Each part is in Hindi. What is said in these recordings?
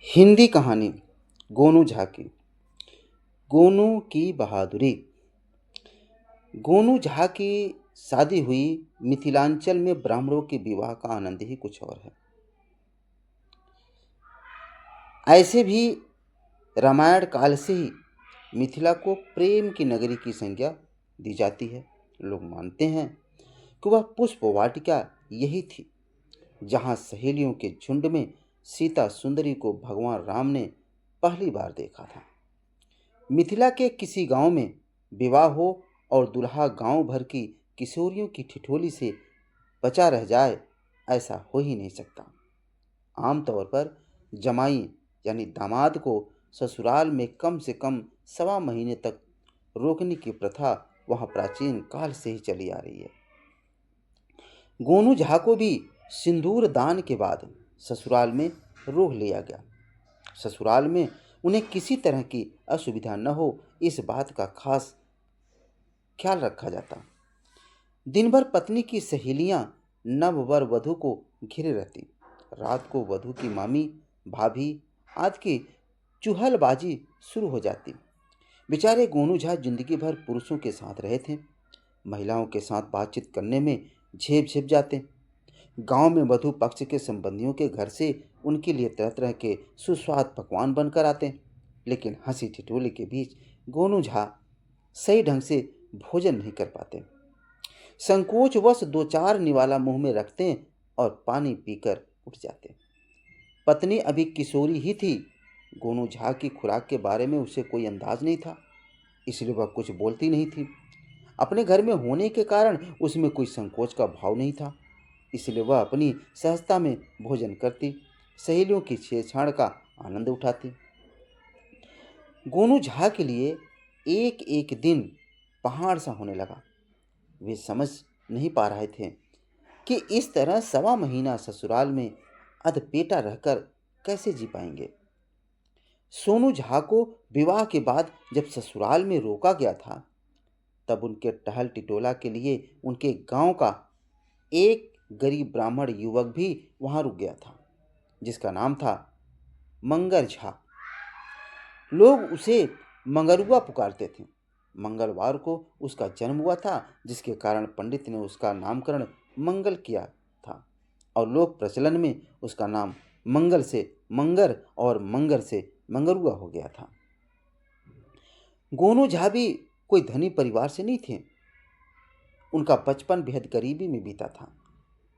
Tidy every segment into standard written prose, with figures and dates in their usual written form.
हिंदी कहानी गोनू झा की। गोनू की बहादुरी। गोनू झा की शादी हुई मिथिलांचल में ब्राह्मणों के विवाह का आनंद ही कुछ और है। ऐसे भी रामायण काल से ही मिथिला को प्रेम की नगरी की संज्ञा दी जाती है। लोग मानते हैं कि वह पुष्प वाटिका यही थी जहाँ सहेलियों के झुंड में सीता सुंदरी को भगवान राम ने पहली बार देखा था। मिथिला के किसी गांव में विवाह हो और दूल्हा गांव भर की किशोरियों की ठिठोली से बचा रह जाए, ऐसा हो ही नहीं सकता। आमतौर पर जमाई यानी दामाद को ससुराल में कम से कम सवा महीने तक रोकने की प्रथा वहाँ प्राचीन काल से ही चली आ रही है। गोनू झा को भी सिंदूर दान के बाद ससुराल में रोक लिया गया। ससुराल में उन्हें किसी तरह की असुविधा न हो, इस बात का खास ख्याल रखा जाता। दिन भर पत्नी की सहेलियां नववर वधू को घिरे रहती। रात को वधु की मामी, भाभी आदि की चुहलबाजी शुरू हो जाती। बेचारे गोनू झा जिंदगी भर पुरुषों के साथ रहे थे, महिलाओं के साथ बातचीत करने में झेप झेप जाते। गांव में वधु पक्ष के संबंधियों के घर से उनके लिए तरह तरह के सुस्वाद पकवान बनकर आते, लेकिन हंसी ठिठोली के बीच गोनू झा सही ढंग से भोजन नहीं कर पाते। संकोचवश दो चार निवाला मुंह में रखते और पानी पीकर उठ जाते। पत्नी अभी किशोरी ही थी। गोनू झा की खुराक के बारे में उसे कोई अंदाज नहीं था, इसलिए वह कुछ बोलती नहीं थी। अपने घर में होने के कारण उसमें कोई संकोच का भाव नहीं था, इसलिए वह अपनी सहजता में भोजन करती, सहेलियों की छेड़छाड़ का आनंद उठाती। गोनू झा के लिए एक एक दिन पहाड़ सा होने लगा। वे समझ नहीं पा रहे थे कि इस तरह सवा महीना ससुराल में अधपेटा रहकर कैसे जी पाएंगे। सोनू झा को विवाह के बाद जब ससुराल में रोका गया था, तब उनके टहल टिटोला के लिए उनके गांव का एक गरीब ब्राह्मण युवक भी वहां रुक गया था, जिसका नाम था मंगर झा। लोग उसे मंगरुआ पुकारते थे। मंगलवार को उसका जन्म हुआ था, जिसके कारण पंडित ने उसका नामकरण मंगल किया था और लोक प्रचलन में उसका नाम मंगल से मंगर और मंगर से मंगरुआ हो गया था। गोनू झा भी कोई धनी परिवार से नहीं थे। उनका बचपन बेहद गरीबी में बीता था।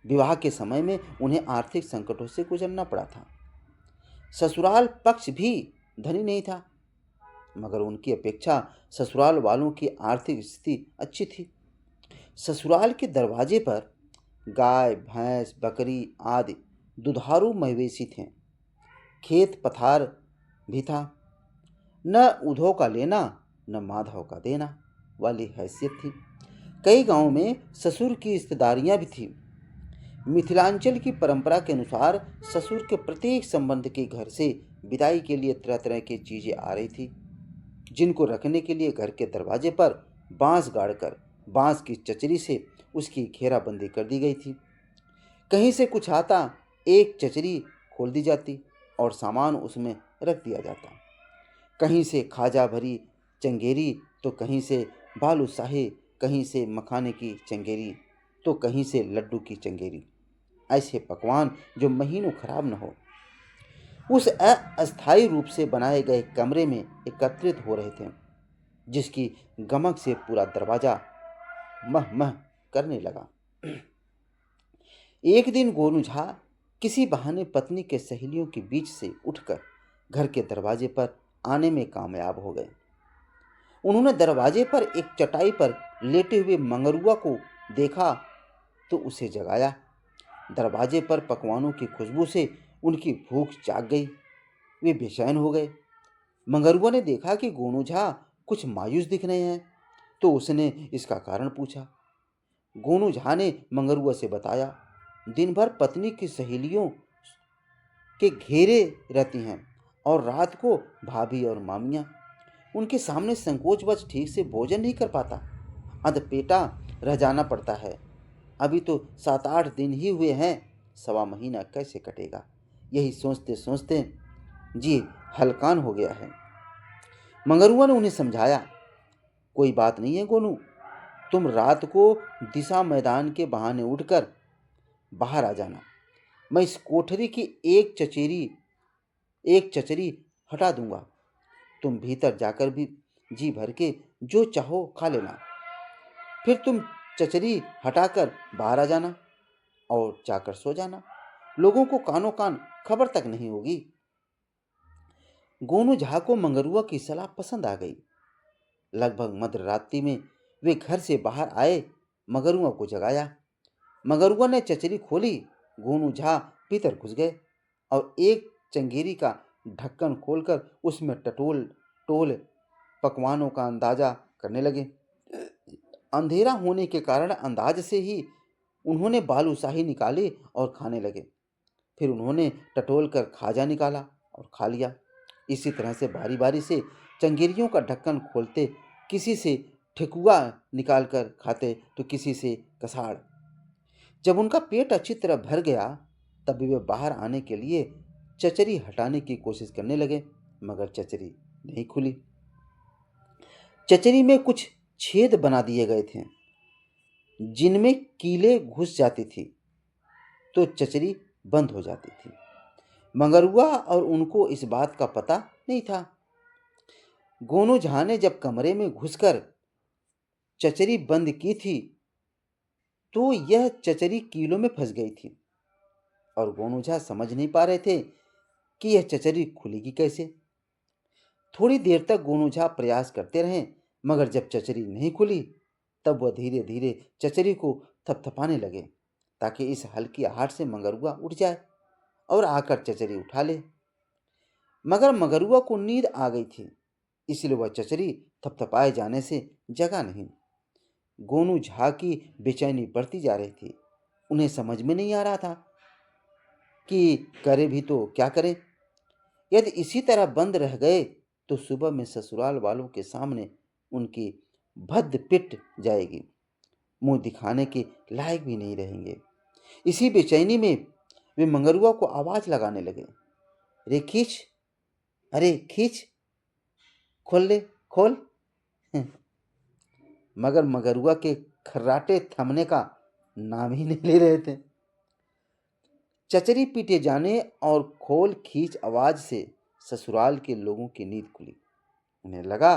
विवाह के समय में उन्हें आर्थिक संकटों से गुजरना पड़ा था। ससुराल पक्ष भी धनी नहीं था, मगर उनकी अपेक्षा ससुराल वालों की आर्थिक स्थिति अच्छी थी। ससुराल के दरवाजे पर गाय, भैंस, बकरी आदि दुधारू मवेशी थे। खेत पथार भी था। न उधो का लेना न माधव का देना वाली हैसियत थी। कई गांवों में ससुर की रिश्तेदारियां भी थी। मिथिलांचल की परंपरा के अनुसार ससुर के प्रत्येक संबंध के घर से विदाई के लिए तरह तरह की चीजें आ रही थी, जिनको रखने के लिए घर के दरवाजे पर बांस गाड़कर बांस की चचरी से उसकी घेराबंदी कर दी गई थी। कहीं से कुछ आता, एक चचरी खोल दी जाती और सामान उसमें रख दिया जाता। कहीं से खाजा भरी चंगेरी तो कहीं से बालूशाही, कहीं से मखाने की चंगेरी तो कहीं से लड्डू की चंगेरी। ऐसे पकवान जो महीनों खराब न हो, उस अस्थायी रूप से बनाए गए कमरे में एकत्रित हो रहे थे, जिसकी गमक से पूरा दरवाजा मह मह करने लगा। एक दिन गोनू झा किसी बहाने पत्नी के सहेलियों के बीच से उठकर घर के दरवाजे पर आने में कामयाब हो गए। उन्होंने दरवाजे पर एक चटाई पर लेटे हुए मंगरुआ को देखा तो उसे जगाया। दरवाजे पर पकवानों की खुशबू से उनकी भूख जाग गई। वे बेचैन हो गए। मंगरुआ ने देखा कि गोनू झा कुछ मायूस दिख रहे हैं, तो उसने इसका कारण पूछा। गोनू झा ने मंगरुआ से बताया, दिन भर पत्नी की सहेलियों के घेरे रहती हैं और रात को भाभी और मामियाँ। उनके सामने संकोचवश ठीक से भोजन नहीं कर पाता, अधपेटा रह जाना पड़ता है। अभी तो 7-8 दिन ही हुए हैं, सवा महीना कैसे कटेगा। यही सोचते सोचते जी हलकान हो गया है। मंगरुआ ने उन्हें समझाया, कोई बात नहीं है गोनू, तुम रात को दिशा मैदान के बहाने उठकर बाहर आ जाना। मैं इस कोठरी की एक चचरी हटा दूंगा। तुम भीतर जाकर भी जी भर के जो चाहो खा लेना। फिर तुम चचरी हटाकर बाहर आ जाना और जाकर सो जाना। लोगों को कानो कान खबर तक नहीं होगी। गोनू झा को मंगरुआ की सलाह पसंद आ गई। लगभग मध्य रात्रि में वे घर से बाहर आए, मंगरुआ को जगाया। मंगरुआ ने चचरी खोली, गोनू झा भीतर घुस गए और एक चंगेरी का ढक्कन खोलकर उसमें टटोल टोल पकवानों का अंदाजा करने लगे। अंधेरा होने के कारण अंदाज से ही उन्होंने बालूशाही निकाली और खाने लगे। फिर उन्होंने टटोल कर खाजा निकाला और खा लिया। इसी तरह से बारी बारी से चंगेरियों का ढक्कन खोलते, किसी से ठेकुआ निकाल कर खाते तो किसी से कसाड़। जब उनका पेट अच्छी तरह भर गया तब वे बाहर आने के लिए चचरी हटाने की कोशिश करने लगे, मगर चचरी नहीं खुली। चचरी में कुछ छेद बना दिए गए थे जिनमें कीले घुस जाती थी तो चचरी बंद हो जाती थी। मंगरुआ और उनको इस बात का पता नहीं था। गोनू झा ने जब कमरे में घुसकर चचरी बंद की थी तो यह चचरी कीलों में फंस गई थी और गोनू झा समझ नहीं पा रहे थे कि यह चचरी खुलेगी कैसे। थोड़ी देर तक गोनू झा प्रयास करते रहे, मगर जब चचरी नहीं खुली तब वह धीरे धीरे चचरी को थपथपाने लगे ताकि इस हल्की आहट से मंगरुआ उठ जाए और आकर चचरी उठा ले। मगर मंगरुआ को नींद आ गई थी, इसलिए वह चचरी थपथपाए जाने से जगा नहीं। गोनू झा की बेचैनी बढ़ती जा रही थी। उन्हें समझ में नहीं आ रहा था कि करे भी तो क्या करे। यदि इसी तरह बंद रह गए तो सुबह में ससुराल वालों के सामने उनकी भद्द पिट जाएगी, मुंह दिखाने के लायक भी नहीं रहेंगे। इसी बेचैनी में वे मंगरुआ को आवाज लगाने लगे, रे खींच, अरे खींच, खोल ले खोल। मगर मंगरुआ के खर्राटे थमने का नाम ही नहीं ले रहे थे। चचरी पीटे जाने और खोल खींच आवाज से ससुराल के लोगों की नींद खुली। उन्हें लगा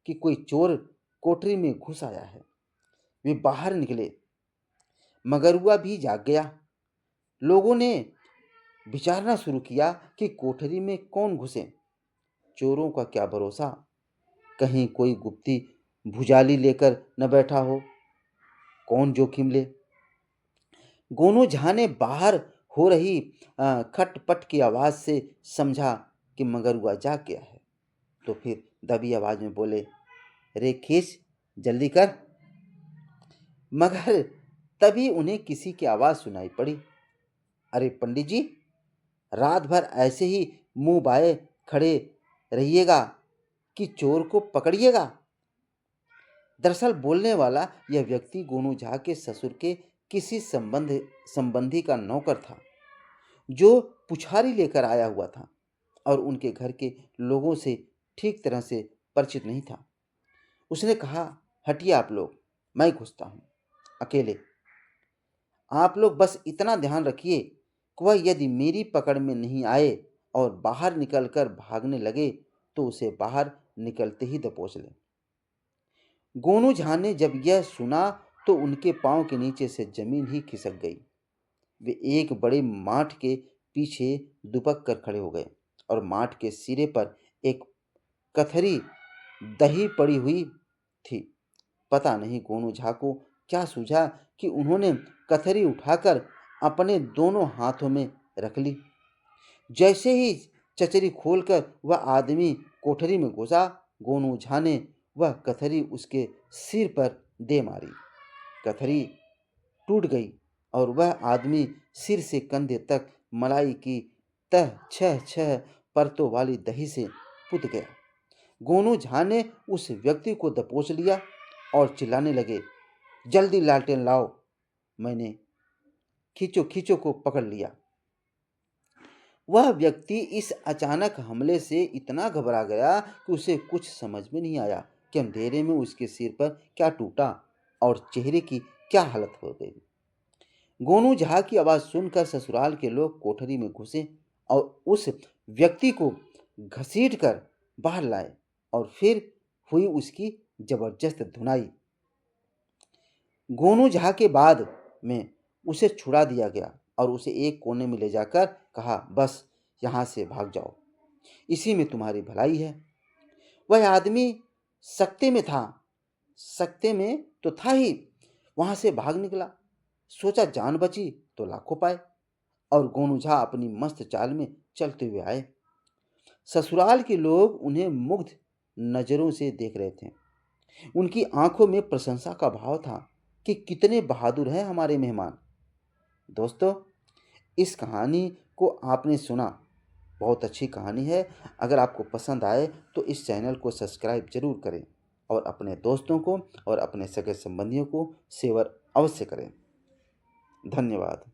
कि कोई चोर कोठरी में घुस आया है। वे बाहर निकले। मंगरुआ भी जाग गया। लोगों ने विचारना शुरू किया कि कोठरी में कौन घुसे। चोरों का क्या भरोसा, कहीं कोई गुप्ती भुजाली लेकर न बैठा हो, कौन जोखिम ले। गोनू झा ने बाहर हो रही खटपट की आवाज से समझा कि मंगरुआ जाग गया है, तो फिर दबी आवाज में बोले, रे खींच, जल्दी कर। मगर तभी उन्हें किसी की आवाज सुनाई पड़ी, अरे पंडित जी, रात भर ऐसे ही मुंह बाए खड़े रहिएगा कि चोर को पकड़िएगा। दरअसल बोलने वाला यह व्यक्ति गोनू झा के ससुर के किसी संबंधी का नौकर था जो पुछारी लेकर आया हुआ था और उनके घर के लोगों से ठीक तरह से परिचित नहीं था। उसने कहा, हटिए आप लोग, मैं घुसता हूँ अकेले। आप लोग बस इतना ध्यान रखिए कि वह यदि मेरी पकड़ में नहीं आए और बाहर निकलकर भागने लगे तो उसे बाहर निकलते ही दबोच लें। गोनू झा ने जब यह सुना तो उनके पांव के नीचे से जमीन ही खिसक गई। वे एक बड़े माठ के पीछे दुबक कर खड़े हो गए और माठ के सिरे पर एक कथरी दही पड़ी हुई थी। पता नहीं गोनू झा को क्या सूझा कि उन्होंने कथरी उठाकर अपने दोनों हाथों में रख ली। जैसे ही चचरी खोलकर वह आदमी कोठरी में घुसा, गोनू झा ने वह कथरी उसके सिर पर दे मारी। कथरी टूट गई और वह आदमी सिर से कंधे तक मलाई की तह छह छह परतों वाली दही से पुत गया। गोनू झा ने उस व्यक्ति को दबोच लिया और चिल्लाने लगे, जल्दी लालटेन लाओ। मैंने खींचो खींचो को पकड़ लिया। वह व्यक्ति इस अचानक हमले से इतना घबरा गया कि उसे कुछ समझ में नहीं आया कि अंधेरे में उसके सिर पर क्या टूटा और चेहरे की क्या हालत हो गई। गोनू झा की आवाज़ सुनकर ससुराल के लोग कोठरी में घुसे और उस व्यक्ति को घसीटकर बाहर लाए और फिर हुई उसकी जबरदस्त धुनाई। गोनू झा के बाद में उसे छुड़ा दिया गया और उसे एक कोने में ले जाकर कहा, बस यहाँ से भाग जाओ, इसी में तुम्हारी भलाई है। वह आदमी सकते में था, सकते में तो था ही, वहाँ से भाग निकला। सोचा जान बची तो लाखों पाए, और गोनू झा अपनी मस्त चाल में चलते हुए आए। ससुराल के लोग उन्हें मुग्ध नज़रों से देख रहे थे। उनकी आंखों में प्रशंसा का भाव था कि कितने बहादुर हैं हमारे मेहमान। दोस्तों, इस कहानी को आपने सुना, बहुत अच्छी कहानी है। अगर आपको पसंद आए तो इस चैनल को सब्सक्राइब जरूर करें और अपने दोस्तों को और अपने सगे संबंधियों को शेयर अवश्य करें। धन्यवाद।